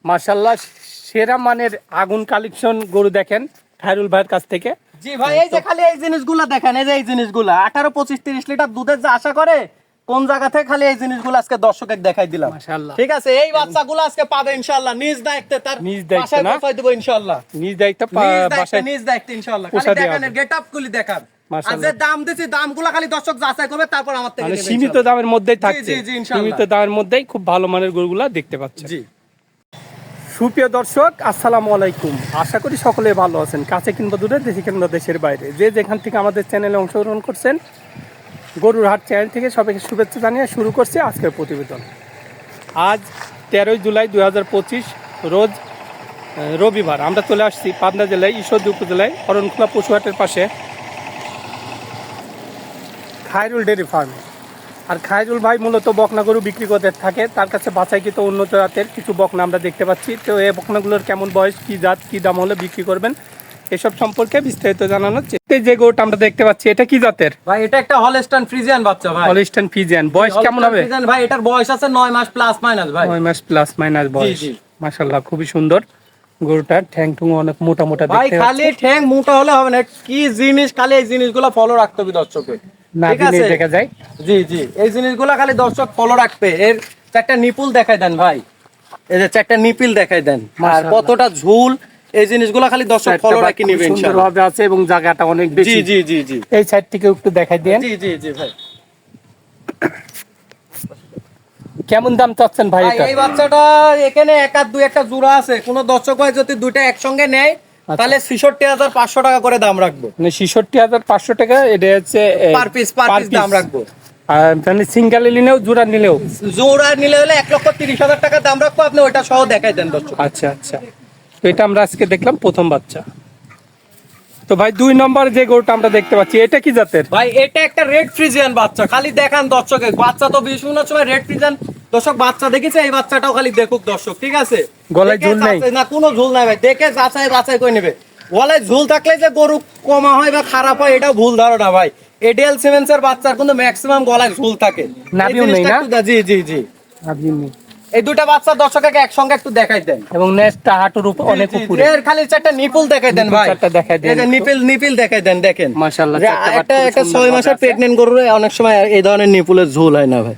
মাশাআল্লাহ সেরা মানের আগুন কালেকশন গরু দেখেন খায়রুল ভাইয়ের কাছ থেকে। জি ভাই, এই যে খালি এই জিনিসগুলো দেখেন, এই যে এই জিনিসগুলো 18, 25, 30 লিটার দুধের যে আশা করে কোন জায়গা থেকে খালি এই জিনিসগুলো আজকে দর্শকের দেখাই দিলাম। মাশাআল্লাহ, ঠিক আছে, এই বাচ্চাগুলো আজকে পাবে ইনশাআল্লাহ নিজ দায়িত্বে, তার বাসায় পৌঁছাই দেব ইনশাআল্লাহ। নিজ দায়িত্ব বাসায় নিজ দায়িত্বে ইনশাআল্লাহ। খালি দেখেন এর গেটআপগুলি দেখান, আর যে দাম দিছি দামগুলো খালি দর্শক যাচাই করবে, তারপর আমার থেকে নেবে। সীমিত দামের মধ্যেই থাকছে, জি জি ইনশাআল্লাহ, সীমিত দামের মধ্যেই খুব ভালো মানের গরুগুলো দেখতে পাচ্ছেন। জি সুপ্রিয় দর্শক আসসালামু আলাইকুম, আশা করি সকলে ভালো আছেন। কাছে কিংবা দূরে, দেশে কিংবা দেশের বাইরে, যে যেখান থেকে আমাদের চ্যানেলে অংশগ্রহণ করছেন, গরুর হাট চ্যানেল থেকে সবাইকে শুভেচ্ছা জানিয়ে শুরু করছে আজকের প্রতিবেদন। আজ 13 জুলাই 2025 রোজ রবিবার। আমরা চলে আসছি পাবনা জেলায় ঈশ্বরদী উপজেলায় অরণখোলা পশুহাটের পাশে খায়রুল ডেয়ারি ফার্মে। আর খায়রুল ভাই মূলত বকনা গরু বিক্রি করতে থাকে, তার কাছে বাছাইকৃত উন্নত জাতের কিছু বকনা আমরা দেখতে পাচ্ছি। তো এই বকনাগুলোর কেমন বয়স, কী জাত, কী দাম হলে বিক্রি করবেন, এসব সম্পর্কে বিস্তারিত জানানো। যে গরুটা আমরা দেখতে পাচ্ছি এটা কি জাতের ভাই? এটা একটা হলস্টাইন ফ্রিজিয়ান বাচ্চা ভাই। হলস্টাইন ফ্রিজিয়ান, বয়স কেমন হবে ভাই? এটার বয়স আছে 9 মাস প্লাস মাইনাস ভাই। 9 মাস প্লাস মাইনাস বয়স। মাশাআল্লাহ, খুবই সুন্দর গরুটার ঠ্যাং ঠুং অনেক মোটা মোটা দেখতে ভাই। খালি ঠ্যাং মোটা হলে হবে না, কি জিনিস খালি এই জিনিসগুলো ফলো রাখতে হবে দর্শকের, ঠিক আছে? দেখা যায়। জি জি, এই জিনিসগুলো খালি দর্শক ফলো রাখবে। এর চারটা নিপুল দেখাই দেন ভাই, এই যে চারটা নিপিল দেখাই দেন, আর কতটা ঝুল, এই জিনিসগুলো খালি দর্শক ফলো রাখি নেবেন ইনশাআল্লাহ। সুন্দরভাবে আছে এবং জায়গাটা অনেক বেশি। জি জি জি জি, এই সাইড থেকে একটু দেখাই দেন। জি জি জি ভাই। কেমন দাম চাচ্ছেন ভাই এটা? এই বাচ্চাটা এখানে এক আর দুই একটা জোড়া আছে, কোন দর্শক ভাই যদি দুইটা একসঙ্গে নেয় তাহলে 66,500 টাকা করে দাম রাখবো। মানে 66,500 টাকা এটা হচ্ছে পার পিস দাম রাখবো। আর মানে সিঙ্গেল নিলেও জোড়া নিলেও? জোড়া নিলে হলে 1,30,000 টাকা দাম রাখবো, আপনি ওইটা সহ দেখাই দেন দর্শক। আচ্ছা আচ্ছা, তো এটা আমরা আজকে দেখলাম প্রথম বাচ্চা। তো ভাই 2 নম্বর যে গরুটা আমরা দেখতে পাচ্ছি এটা কি জাতের? ভাই এটা একটা রেড ফ্রিজিয়ান বাচ্চা, খালি দেখান দর্শকের। বাচ্চা তো বিভিন্ন সময় রেড ফ্রিজিয়ান দর্শক বাচ্চা দেখেছে, এই বাচ্চাটাও খালি দেখুক দর্শক, ঠিক আছে? গলায় ঝুল নাই? না, কোনো ঝুল নাই ভাই, দেখে যাচাই করে নেবে। গলায় ঝুল থাকলে যে গরু কমা হয় বা খারাপ হয় এটাও ভুল ধারণা ভাই। এডিএল সিমেন্সের বাচ্চার কিন্তু ম্যাক্সিমাম গলায় ঝুল থাকে। নাভিও নেই না? জি জি জি, নাভিও নেই। এই দুটা বাচ্চা দর্শককে একসঙ্গে একটু দেখাই দেন, এবং নেজটা হাঁটুর উপর অনেক উপরে। এর খালি চারটা নিপুল দেখাই দেন ভাই, চারটা দেখাই দেন। এই যে নিপিল দেখাই দেন, দেখেন মাশাআল্লাহ। একটা 6 মাসের প্রেগন্যান্ট গরুর অনেক সময় এই ধরনের নিপুলের ঝোল হয় না ভাই।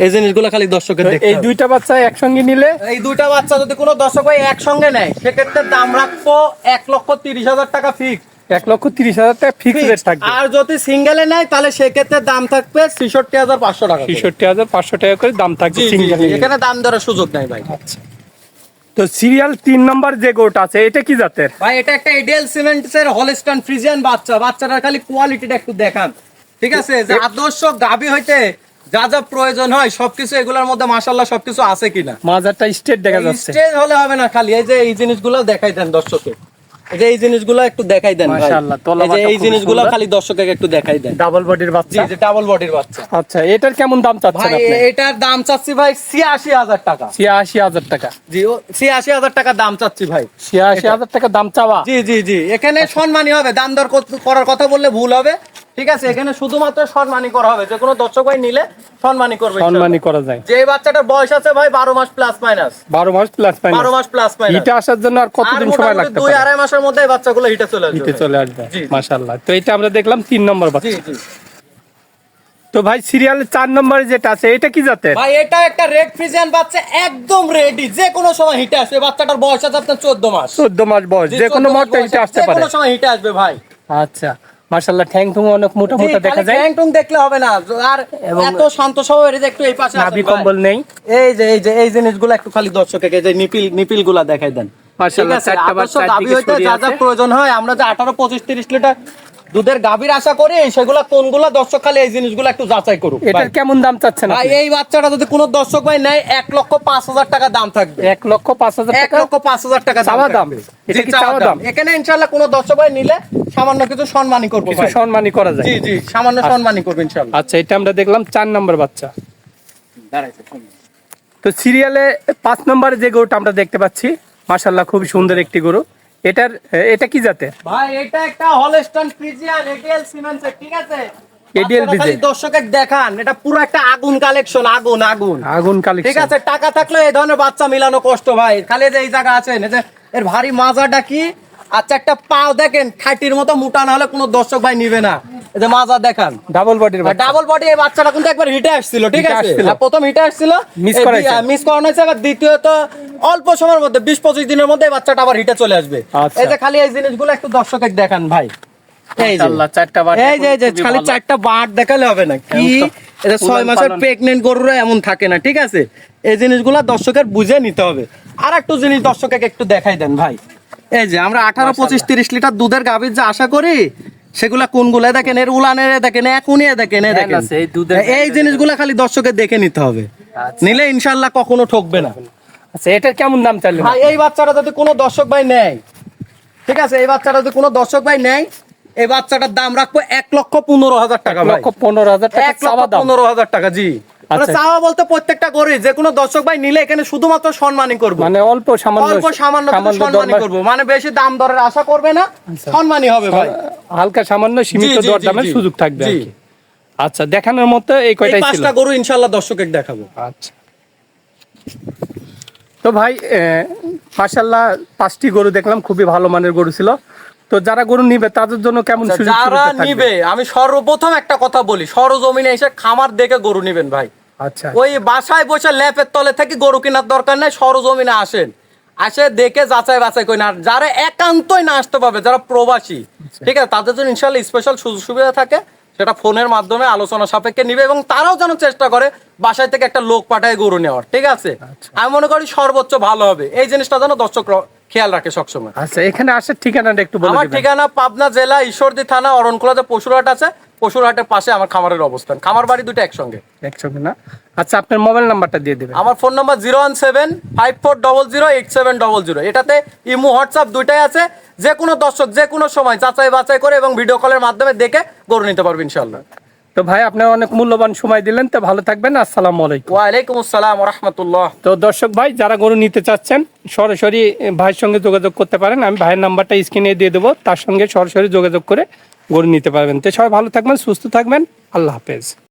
এই জিনিসগুলো খালি দর্শকের দেখতে হবে। এই দুইটা বাচ্চা একসঙ্গে নিলে, এই দুইটা বাচ্চা যদি কোনো দর্শক ভাই একসঙ্গে নেয় সেক্ষেত্রে দাম রাখবো 1,30,000 টাকা ফিক্স। 1,30,000 টাকা ফিক্স রেট থাকবে। আর যদি সিঙ্গেলে নেয় তাহলে সেক্ষেত্রে দাম থাকবে 66,500 টাকা। 66,500 টাকা করে দাম থাকবে সিঙ্গেল। এখানে দাম দেওয়ার সুযোগ নাই ভাই। আচ্ছা, তো সিরিয়াল 3 নম্বর যে গরুটা আছে এটা কি জাতের? ভাই এটা একটা এডিএল সিমেন্টসের হলস্টাইন ফ্রিজিয়ান বাচ্চা। বাচ্চাটার খালি কোয়ালিটিটা একটু দেখান, ঠিক আছে? যে আদর্শ গাভী হইতে যা যা প্রয়োজন হয় সবকিছু এগুলোর মধ্যে মাশাআল্লাহ সবকিছু আছে কিনা। মাজারটা স্ট্রেট দেখা যাচ্ছে। স্টেজ হলে হবে না, খালি এই যে এই জিনিসগুলো দেখাই দেন দর্শককে, এই যে এই জিনিসগুলো একটু দেখাই দেন ভাই। মাশাআল্লাহ, এই যে এই জিনিসগুলো খালি দর্শককে একটু দেখাই দেন। ডাবল বডির বাচ্চা। জি জি, ডাবল বডির বাচ্চা। আচ্ছা, এটার কেমন দাম চাচ্ছেন ভাই আপনি? এটার দাম চাচ্ছি ভাই 86,000 টাকা। 86,000 টাকা? জি, 86,000 টাকা দাম চাচ্ছি ভাই। 86,000 টাকা দাম চাওয়া? জি জি জি, এখানে সম্মানী হবে, দাম দর করার কথা বললে ভুল হবে, ঠিক আছে? এখানে শুধুমাত্র সম্মানী করা হবে, যে কোনো দর্শক ভাই নিলে সম্মানী করবে, সম্মানী করা যায়। যে বাচ্চাটার বয়স আছে ভাই 12 মাস প্লাস মাইনাস। 12 মাস প্লাস মাইনাস। 12 মাস প্লাস মাইনাস। হিটে আসার জন্য আর কতদিন সময় লাগতে পারে? 2-2.5 মাসের মধ্যে এই বাচ্চাগুলো হিটে চলে আসবে। হিটে চলে আসবে, জি, জি। মাশাআল্লাহ। তো এটা আমরা দেখলাম 3 নম্বর জি বাচ্চা। জি, তো ভাই সিরিয়াল 4 নম্বরে যেটা আছে এটা কি জাতের? ভাই এটা একটা রেড ফ্রিজিয়ান বাচ্চা, একদম রেডি, যে কোনো সময় হিটে আসবে। বাচ্চাটার বয়স আছে আপনার 14 মাস। 14 মাস বয়স, যে কোনো মুহূর্তে হিটে আসতে পারে। যে কোনো সময় হিটে আসবে ভাই। আচ্ছা, মাশাআল্লাহ, ঠ্যাং ঠুং অনেক মোটা মোটা দেখা যায়। ঠ্যাং টুং দেখলে হবে না, আর এত শান্ত স্বভাবের। এই যে একটু এই পাশে আসেন নাভি ভাই। কম্বল নেই। এই জিনিসগুলো একটু খালি দর্শককে যে নিপিলগুলো দেখাই দেন। মাশাআল্লাহ, চারটা বাচ্চা গাভী হইতে যা যা প্রয়োজন হয়, আমরা যে 18, 25, 30 লিটার দুধের গাভীর আশা করি, সেগুলা কোনগুলা দর্শক খালি এই জিনিসগুলো একটু যাচাই করুক। এটার কেমন দাম চাচ্ছেন ভাই আপনি? এই বাচ্চাটা যদি কোনো দর্শক ভাই নেয় 1,05,000 টাকা দাম থাকবে। 1,05,000 টাকা? 1,05,000 টাকা চাওয়া দাম? এটা কি চাওয়া দাম? এখানে ইনশাআল্লাহ কোনো দর্শক ভাই নিলে সামান্য কিছু সম্মানী করবো কিছু ভাই। সম্মানী করা যায়। জি জি, সামান্য সম্মানী করবো ইনশাআল্লাহ। আচ্ছা, এটা আমরা দেখলাম 4 নম্বর বাচ্চা। তো সিরিয়ালে 5 নম্বরে যে গরুটা আমরা দেখতে পাচ্ছি, মাশাআল্লাহ খুবই সুন্দর একটি গরু। এটা কি জাতের? ভাই এটা একটা হলস্টাইন ফ্রিজিয়ান এডিএল সিমেন্সের, ঠিক আছে? এডিএল বাচ্চাটা বিজে খালি দর্শকের দেখান, এটা পুরো একটা আগুন কালেকশন, আগুন আগুন। আগুন ঠিক কালেকশন। আছে, টাকা থাকলে এই ধরনের বাচ্চা মিলানো কষ্ট ভাই। খালি যে এই জায়গা আছেন, এই যে এর ভারী মাজাটা কি, আচ্ছা একটা পাও দেখেন খাটির মতো মোটা না হলে কোনো দর্শক ভাই নিবে না। এই যে মাজা দেখান, ডাবল বডির বাচ্চা। Double body. এই বাচ্চাটা কিন্তু একবার হিটে আসছিল, ঠিক হিটে আছে, আসছিল। প্রথম হিটে আসছিল, মিস করাইছে। মিস করানো হয়েছে। আবার দ্বিতীয়ত অল্প সময়ের মধ্যে 20-25 দিনের মধ্যে এই বাচ্চাটা আবার হিটে চলে আসবে। আচ্ছা। এই যে খালি এই জিনিসগুলো একটু দর্শকের দেখান ভাই। এই যে মাশাআল্লাহ, চারটা বার। এই যে খালি 4টা বাট দেখালে হবে না কি, এটা 6 মাসের প্রেগন্যান্ট গরুরা এমন থাকে না, ঠিক আছে। এই জিনিসগুলো দর্শকের বুঝে নিতে হবে। আর একটু জিনিস দর্শককে একটু দেখাই দেন ভাই। এই যে আমরা 18, 25, 30 লিটার দুধের গাভীর যে আশা করি, সেগুলা কোনগুলা দেখেন, এর উলানের দেখেন, এখনই দেখেন, এই দেখেন, আছে, এই দুধের এই জিনিসগুলা খালি দর্শকের দেখে নিতে হবে। আচ্ছা। নিলে ইনশাআল্লাহ কখনো ঠকবে না। আচ্ছা, এটার কেমন দাম চাইলেন? ভাই এই বাচ্চাটা যদি কোনো দর্শক ভাই নেয়, ঠিক আছে, এই বাচ্চাটা যদি কোনো দর্শক ভাই নেয়, এই বাচ্চাটার দাম রাখবো 1,15,000 টাকা ভাই। 1,15,000 টাকা চাওয়া দাম। 1,15,000 টাকা, জি। মানে আচ্ছা। চাওয়া বলতে প্রত্যেকটা গরু যে কোনো দর্শক ভাই নিলে এখানে শুধুমাত্র সম্মানই করবো, মানে অল্প সামান্য অল্প সামান্য সম্মানই দরদাম- করবো, মানে বেশি দাম দরের আশা করবে না, সম্মানই হবে ভাই। হালকা সামান্য সীমিত জি, জি, দরদামের জি, সুযোগ থাকবে আর জি। কি। আচ্ছা, দেখানোর মতো এই এই কয়টাই ছিল। 5টা গরু ইনশাআল্লাহ দর্শকের দেখাবো। আচ্ছা, তো ভাই মাশাআল্লাহ 5টি গরু দেখলাম, খুবই ভালো মানের গরু ছিল। তো যারা গরু নিবে তাদের জন্য কেমন সুযোগ যারা সুবিধা থাকবে? নিবে, আমি সর্বপ্রথম একটা কথা বলি, সরজমিনে এসে খামার দেখে গরু নিবেন ভাই। আচ্ছা, ওই বাসায় বসে ল্যাপের তলে থেকে গরু কেনার দরকার নাই, সরজমিনে আসেন, আসে দেখে যাচাই বাছাই করেন। আর যারা একান্তই না আসতে পারবে, যারা প্রবাসী, ঠিক আছে, তাদের জন্য ইনশাআল্লাহ স্পেশাল সুযোগ সুবিধা থাকে, সেটা ফোনের মাধ্যমে আলোচনা সাপেক্ষে নিবে, এবং তারাও যেন চেষ্টা করে বাসায় থেকে একটা লোক পাঠায় গরু নেওয়ার, ঠিক আছে। আমি মনে করি সর্বোচ্চ ভালো হবে, এই জিনিসটা যেন দর্শক খেয়াল রাখে সবসময়। আচ্ছা, এখানে আসার ঠিকানাটা একটু বলে আমার দিবেন। ঠিকানা পাবনা জেলা ঈশ্বরদী থানা অরণকুলা, যে পশুরহাট আছে, পশুরহাটের পাশে আমার খামারের অবস্থান। খামার বাড়ি দুটো একসঙ্গে। একসঙ্গে না? আচ্ছা, আপনার মোবাইল নাম্বারটা দিয়ে দিবেন। আমার ফোন নাম্বার 01754008700। এটাতে ইমো হোয়াটসঅ্যাপ দুইটাই আছে। যে কোনো দর্শক যে কোনো সময় যাচাই বাছাই করে এবং ভিডিও কলের মাধ্যমে দেখে গরু নিতে পারবে ইনশাআল্লাহ। তো ভাই, আপনার অনেক মূল্যবান সময় দিলেন, তো ভালো থাকবেন। আসসালামু আলাইকুম। ওয়ালাইকুম আসসালাম ওয়া রাহমাতুল্লাহ। তো দর্শক ভাই, যারা গরু নিতে চাচ্ছেন সরাসরি ভাইয়ের সঙ্গে যোগাযোগ করতে পারেন। আমি ভাইয়ের নাম্বারটা স্ক্রিনে দিয়ে দেবো, তার সঙ্গে সরাসরি যোগাযোগ করে গরু নিতে পারবেন। তো সবাই ভালো থাকবেন, সুস্থ থাকবেন। আল্লাহ হাফেজ।